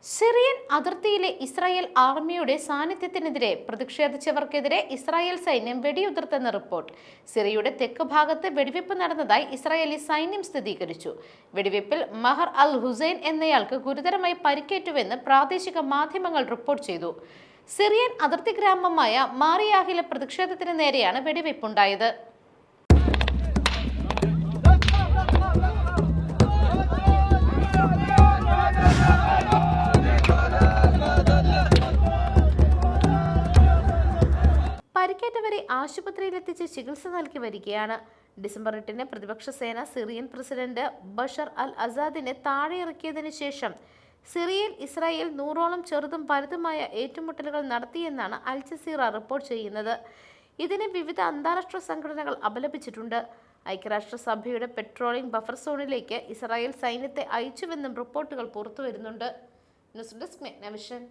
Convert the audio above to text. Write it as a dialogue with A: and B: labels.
A: Syrian അതിർത്തിയിലെ Israel ആർമിയുടെ സാന്നിധ്യത്തിനെതിരെ പ്രതിഷേധിച്ചവർക്കെതിരെ Israel സൈന്യം വെടിയുതിർത്തെന്ന റിപ്പോർട്ട്. സിറിയയുടെ തെക്ക് ഭാഗത്ത് വെടിവെപ്പ് നടന്നതായി ഇസ്രായേലി സൈന്യം സ്ഥിരീകരിച്ചു. വെടിവെപ്പിൽ മഹർ അൽ ഹുസൈൻ എന്നയാൾക്ക് ഗുരുതരമായി പരിക്കേറ്റുവെന്ന് പ്രാദേശിക മാധ്യമങ്ങൾ റിപ്പോർട്ട് ചെയ്തു. സിറിയൻ അതിർത്തി ഗ്രാമമായ മാറിയാഹിലെ പ്രതിഷേധത്തിന് നേരെയാണ് വെടിവെപ്പുണ്ടായത്. പരിക്കേറ്റവരെ ആശുപത്രിയിലെത്തിച്ച് ചികിത്സ നൽകി വരികയാണ്. ഡിസംബർ 8-ന് പ്രതിപക്ഷ സേന സിറിയൻ പ്രസിഡന്റ് ബഷർ അൽ അസാദിനെ താഴെയിറക്കിയതിനു ശേഷം സിറിയയിൽ ഇസ്രായേൽ 100ഓളം ചെറുതും വലുതുമായ ഏറ്റുമുട്ടലുകൾ നടത്തിയെന്നാണ് അൽ ജസീറ റിപ്പോർട്ട് ചെയ്യുന്നത്. ഇതിനെ വിവിധ അന്താരാഷ്ട്ര സംഘടനകൾ അപലപിച്ചിട്ടുണ്ട്. ഐക്യരാഷ്ട്രസഭയുടെ പെട്രോളിംഗ് ബഫർ സോണിലേക്ക് ഇസ്രായേൽ സൈന്യത്തെ അയച്ചുവെന്നും റിപ്പോർട്ടുകൾ പുറത്തുവരുന്നുണ്ട്. News desk മെഗ്നവിഷൻ.